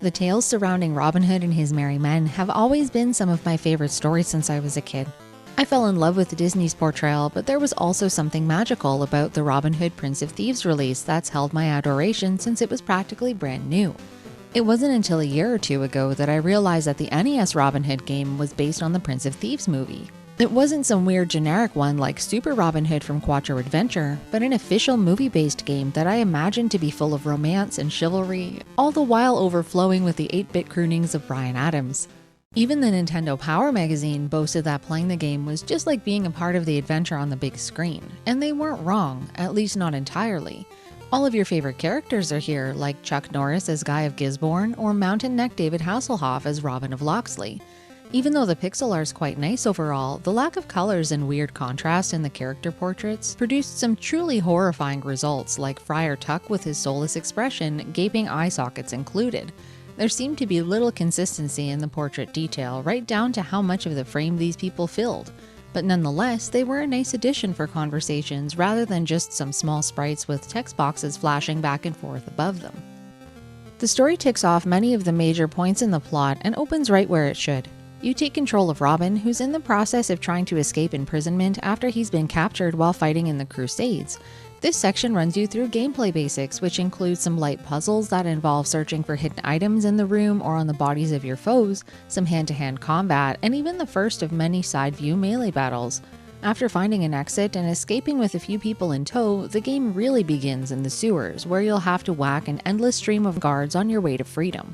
The tales surrounding Robin Hood and his merry men have always been some of my favorite stories since I was a kid. I fell in love with Disney's portrayal, but there was also something magical about the Robin Hood Prince of Thieves release that's held my adoration since it was practically brand new. It wasn't until a year or two ago that I realized that the NES Robin Hood game was based on the Prince of Thieves movie. It wasn't some weird generic one like Super Robin Hood from Quattro Adventure, but an official movie-based game that I imagined to be full of romance and chivalry, all the while overflowing with the 8-bit croonings of Bryan Adams. Even the Nintendo Power magazine boasted that playing the game was just like being a part of the adventure on the big screen, and they weren't wrong, at least not entirely. All of your favorite characters are here, like Chuck Norris as Guy of Gisborne or Mountain Neck David Hasselhoff as Robin of Locksley. Even though the pixel art's quite nice overall, the lack of colors and weird contrast in the character portraits produced some truly horrifying results, like Friar Tuck with his soulless expression, gaping eye sockets included. There seemed to be little consistency in the portrait detail, right down to how much of the frame these people filled. But nonetheless, they were a nice addition for conversations rather than just some small sprites with text boxes flashing back and forth above them. The story ticks off many of the major points in the plot and opens right where it should. You take control of Robin, who's in the process of trying to escape imprisonment after he's been captured while fighting in the Crusades. This section runs you through gameplay basics, which include some light puzzles that involve searching for hidden items in the room or on the bodies of your foes, some hand-to-hand combat, and even the first of many side-view melee battles. After finding an exit and escaping with a few people in tow, the game really begins in the sewers, where you'll have to whack an endless stream of guards on your way to freedom.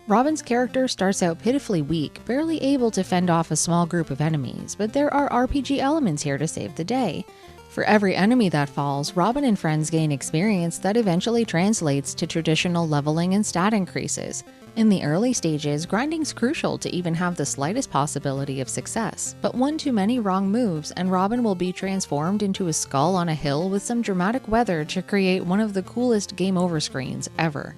Robin's character starts out pitifully weak, barely able to fend off a small group of enemies, but there are RPG elements here to save the day. For every enemy that falls, Robin and friends gain experience that eventually translates to traditional leveling and stat increases. In the early stages, grinding's crucial to even have the slightest possibility of success, but one too many wrong moves and Robin will be transformed into a skull on a hill with some dramatic weather to create one of the coolest game over screens ever.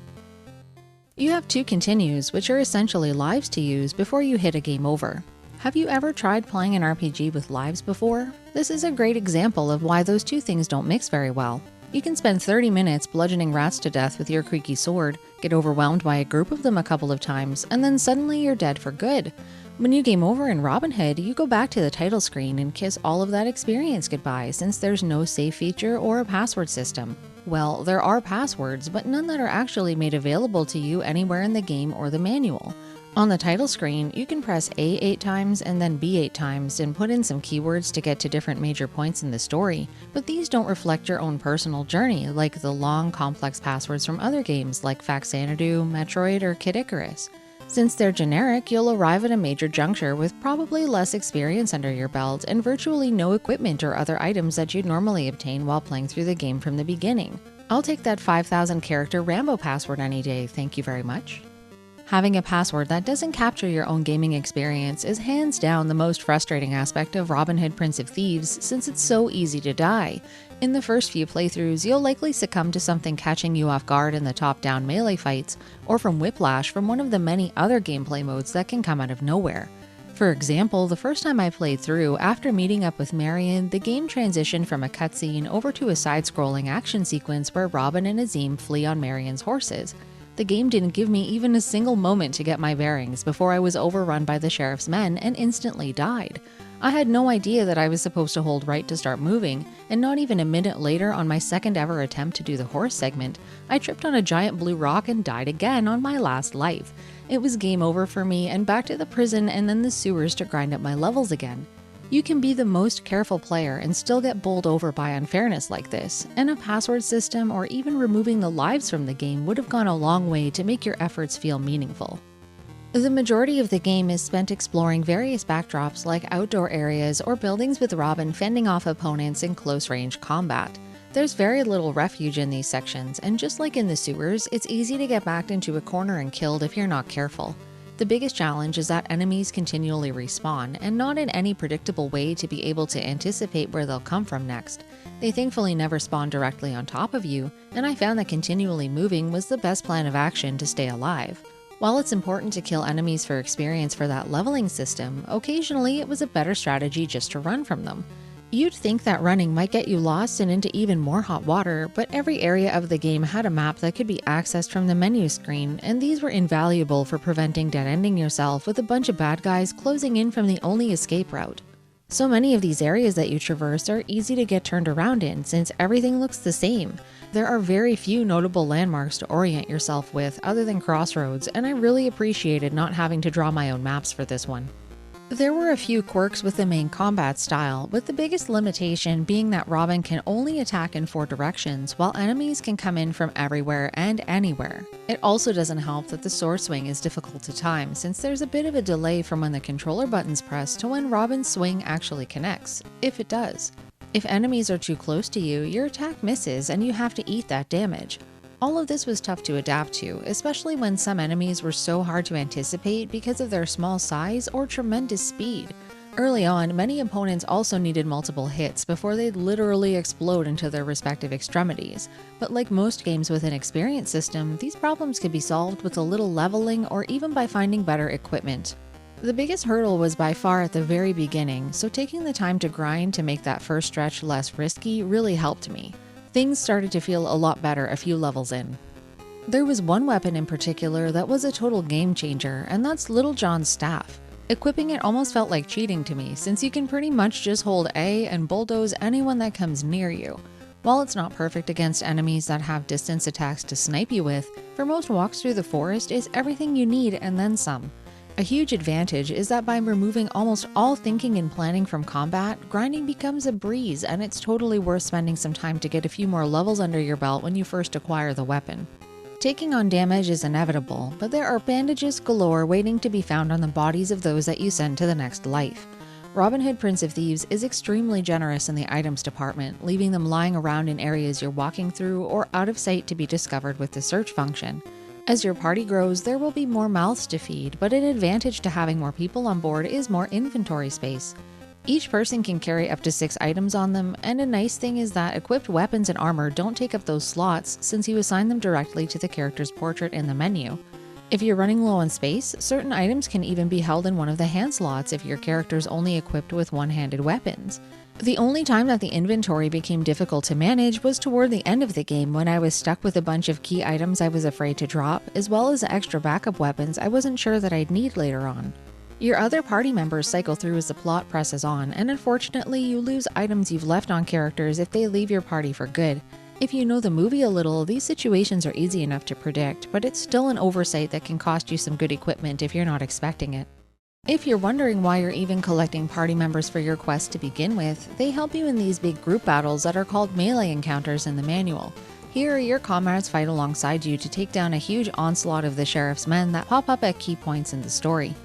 You have 2 continues, which are essentially lives to use before you hit a game over. Have you ever tried playing an RPG with lives before? This is a great example of why those 2 things don't mix very well. You can spend 30 minutes bludgeoning rats to death with your creaky sword, get overwhelmed by a group of them a couple of times, and then suddenly you're dead for good. When you game over in Robin Hood, you go back to the title screen and kiss all of that experience goodbye since there's no save feature or a password system. Well, there are passwords, but none that are actually made available to you anywhere in the game or the manual. On the title screen, you can press A 8 times and then B 8 times and put in some keywords to get to different major points in the story, but these don't reflect your own personal journey like the long, complex passwords from other games like Faxanadu, Metroid, or Kid Icarus. Since they're generic, you'll arrive at a major juncture with probably less experience under your belt and virtually no equipment or other items that you'd normally obtain while playing through the game from the beginning. I'll take that 5,000 character Rambo password any day, thank you very much. Having a password that doesn't capture your own gaming experience is hands down the most frustrating aspect of Robin Hood Prince of Thieves since it's so easy to die. In the first few playthroughs, you'll likely succumb to something catching you off guard in the top-down melee fights, or from whiplash from one of the many other gameplay modes that can come out of nowhere. For example, the first time I played through, after meeting up with Marion, the game transitioned from a cutscene over to a side-scrolling action sequence where Robin and Azim flee on Marion's horses. The game didn't give me even a single moment to get my bearings before I was overrun by the sheriff's men and instantly died. I had no idea that I was supposed to hold right to start moving, and not even a minute later on my second ever attempt to do the horse segment, I tripped on a giant blue rock and died again on my last life. It was game over for me and back to the prison and then the sewers to grind up my levels again. You can be the most careful player and still get bowled over by unfairness like this, and a password system or even removing the lives from the game would have gone a long way to make your efforts feel meaningful. The majority of the game is spent exploring various backdrops like outdoor areas or buildings with Robin fending off opponents in close-range combat. There's very little refuge in these sections, and just like in the sewers, it's easy to get backed into a corner and killed if you're not careful. The biggest challenge is that enemies continually respawn, and not in any predictable way to be able to anticipate where they'll come from next. They thankfully never spawn directly on top of you, and I found that continually moving was the best plan of action to stay alive. While it's important to kill enemies for experience for that leveling system, occasionally it was a better strategy just to run from them. You'd think that running might get you lost and into even more hot water, but every area of the game had a map that could be accessed from the menu screen, and these were invaluable for preventing dead-ending yourself with a bunch of bad guys closing in from the only escape route. So many of these areas that you traverse are easy to get turned around in since everything looks the same. There are very few notable landmarks to orient yourself with other than crossroads, and I really appreciated not having to draw my own maps for this one. There were a few quirks with the main combat style, with the biggest limitation being that Robin can only attack in 4 directions, while enemies can come in from everywhere and anywhere. It also doesn't help that the sword swing is difficult to time, since there's a bit of a delay from when the controller button's pressed to when Robin's swing actually connects, if it does. If enemies are too close to you, your attack misses and you have to eat that damage. All of this was tough to adapt to, especially when some enemies were so hard to anticipate because of their small size or tremendous speed. Early on, many opponents also needed multiple hits before they'd literally explode into their respective extremities, but like most games with an experience system, these problems could be solved with a little leveling or even by finding better equipment. The biggest hurdle was by far at the very beginning, so taking the time to grind to make that first stretch less risky really helped me. Things started to feel a lot better a few levels in. There was one weapon in particular that was a total game changer, and that's Little John's staff. Equipping it almost felt like cheating to me, since you can pretty much just hold A and bulldoze anyone that comes near you. While it's not perfect against enemies that have distance attacks to snipe you with, for most walks through the forest it's everything you need and then some. A huge advantage is that by removing almost all thinking and planning from combat, grinding becomes a breeze, and it's totally worth spending some time to get a few more levels under your belt when you first acquire the weapon. Taking on damage is inevitable, but there are bandages galore waiting to be found on the bodies of those that you send to the next life. Robin Hood Prince of Thieves is extremely generous in the items department, leaving them lying around in areas you're walking through or out of sight to be discovered with the search function. As your party grows, there will be more mouths to feed, but an advantage to having more people on board is more inventory space. Each person can carry up to 6 items on them, and a nice thing is that equipped weapons and armor don't take up those slots since you assign them directly to the character's portrait in the menu. If you're running low on space, certain items can even be held in one of the hand slots if your character's only equipped with one-handed weapons. The only time that the inventory became difficult to manage was toward the end of the game when I was stuck with a bunch of key items I was afraid to drop, as well as extra backup weapons I wasn't sure that I'd need later on. Your other party members cycle through as the plot presses on, and unfortunately you lose items you've left on characters if they leave your party for good. If you know the movie a little, these situations are easy enough to predict, but it's still an oversight that can cost you some good equipment if you're not expecting it. If you're wondering why you're even collecting party members for your quest to begin with, they help you in these big group battles that are called melee encounters in the manual. Here, your comrades fight alongside you to take down a huge onslaught of the sheriff's men that pop up at key points in the story.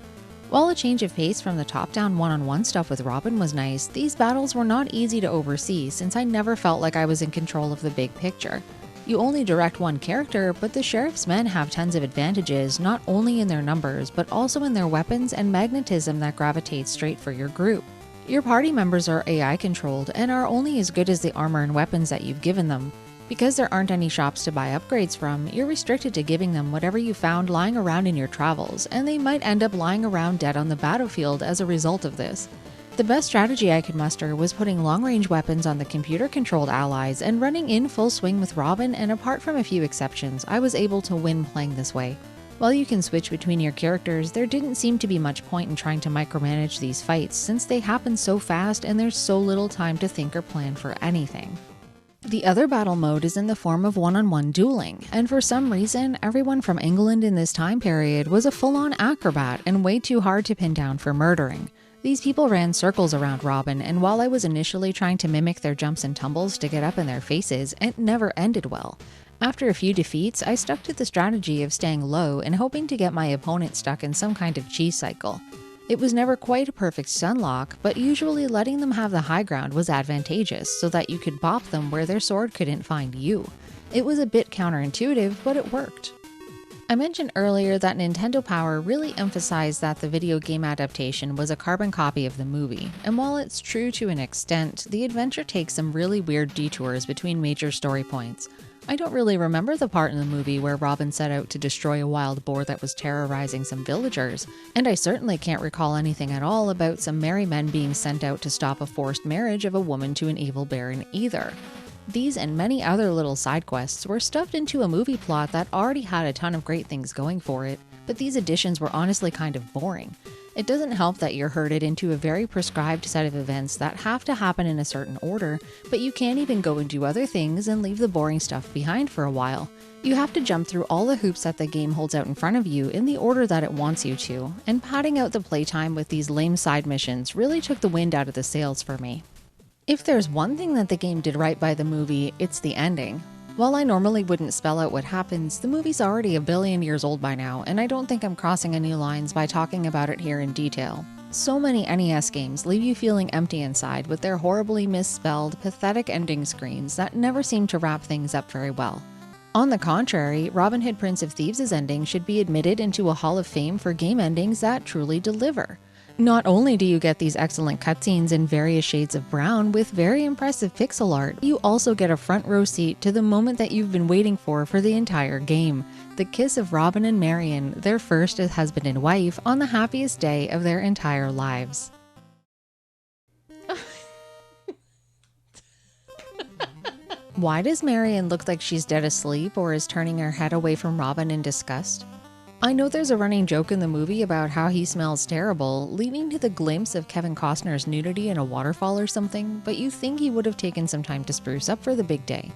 While a change of pace from the top-down one-on-one stuff with Robin was nice, these battles were not easy to oversee since I never felt like I was in control of the big picture. You only direct one character, but the sheriff's men have tons of advantages, not only in their numbers, but also in their weapons and magnetism that gravitates straight for your group. Your party members are AI controlled and are only as good as the armor and weapons that you've given them. Because there aren't any shops to buy upgrades from, you're restricted to giving them whatever you found lying around in your travels, and they might end up lying around dead on the battlefield as a result of this. The best strategy I could muster was putting long-range weapons on the computer-controlled allies and running in full swing with Robin, and apart from a few exceptions, I was able to win playing this way. While you can switch between your characters, there didn't seem to be much point in trying to micromanage these fights since they happen so fast and there's so little time to think or plan for anything. The other battle mode is in the form of one-on-one dueling, and for some reason, everyone from England in this time period was a full-on acrobat and way too hard to pin down for murdering. These people ran circles around Robin, and while I was initially trying to mimic their jumps and tumbles to get up in their faces, it never ended well. After a few defeats, I stuck to the strategy of staying low and hoping to get my opponent stuck in some kind of cheese cycle. It was never quite a perfect stun lock, but usually letting them have the high ground was advantageous so that you could bop them where their sword couldn't find you. It was a bit counterintuitive, but it worked. I mentioned earlier that Nintendo Power really emphasized that the video game adaptation was a carbon copy of the movie, and while it's true to an extent, the adventure takes some really weird detours between major story points. I don't really remember the part in the movie where Robin set out to destroy a wild boar that was terrorizing some villagers, and I certainly can't recall anything at all about some merry men being sent out to stop a forced marriage of a woman to an evil baron either. These and many other little side quests were stuffed into a movie plot that already had a ton of great things going for it, but these additions were honestly kind of boring. It doesn't help that you're herded into a very prescribed set of events that have to happen in a certain order, but you can't even go and do other things and leave the boring stuff behind for a while. You have to jump through all the hoops that the game holds out in front of you in the order that it wants you to, and padding out the playtime with these lame side missions really took the wind out of the sails for me. If there's one thing that the game did right by the movie, it's the ending. While I normally wouldn't spell out what happens, the movie's already a billion years old by now, and I don't think I'm crossing any lines by talking about it here in detail. So many NES games leave you feeling empty inside with their horribly misspelled, pathetic ending screens that never seem to wrap things up very well. On the contrary, Robin Hood Prince of Thieves' ending should be admitted into a hall of fame for game endings that truly deliver. Not only do you get these excellent cutscenes in various shades of brown with very impressive pixel art, you also get a front row seat to the moment that you've been waiting for the entire game. The kiss of Robin and Marion, their first as husband and wife, on the happiest day of their entire lives. Why does Marion look like she's dead asleep or is turning her head away from Robin in disgust? I know there's a running joke in the movie about how he smells terrible, leading to the glimpse of Kevin Costner's nudity in a waterfall or something, but you think he would have taken some time to spruce up for the big day.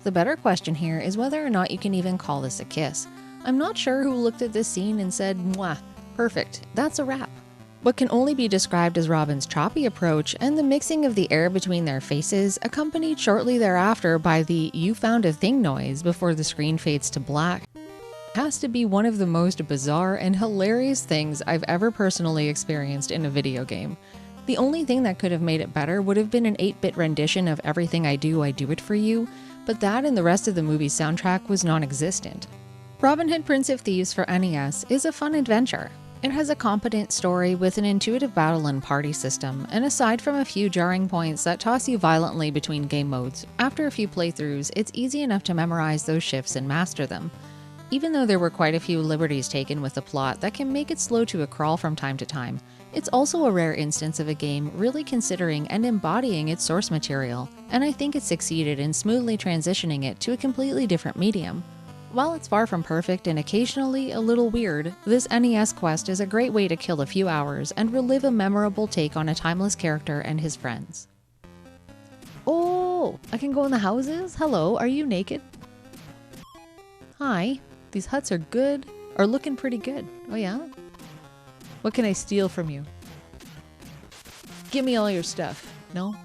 The better question here is whether or not you can even call this a kiss. I'm not sure who looked at this scene and said, "Mwah, perfect, that's a wrap." What can only be described as Robin's choppy approach and the mixing of the air between their faces, accompanied shortly thereafter by the "you found a thing" noise before the screen fades to black, has to be one of the most bizarre and hilarious things I've ever personally experienced in a video game. The only thing that could have made it better would have been an 8-bit rendition of "Everything I Do It For You," but that and the rest of the movie's soundtrack was non-existent. Robin Hood Prince of Thieves for NES is a fun adventure. It has a competent story with an intuitive battle and party system, and aside from a few jarring points that toss you violently between game modes, after a few playthroughs, it's easy enough to memorize those shifts and master them. Even though there were quite a few liberties taken with the plot that can make it slow to a crawl from time to time, it's also a rare instance of a game really considering and embodying its source material, and I think it succeeded in smoothly transitioning it to a completely different medium. While it's far from perfect and occasionally a little weird, this NES quest is a great way to kill a few hours and relive a memorable take on a timeless character and his friends. Oh, I can go in the houses? Hello, are you naked? Hi. These huts are looking pretty good. Oh yeah? What can I steal from you? Give me all your stuff. No?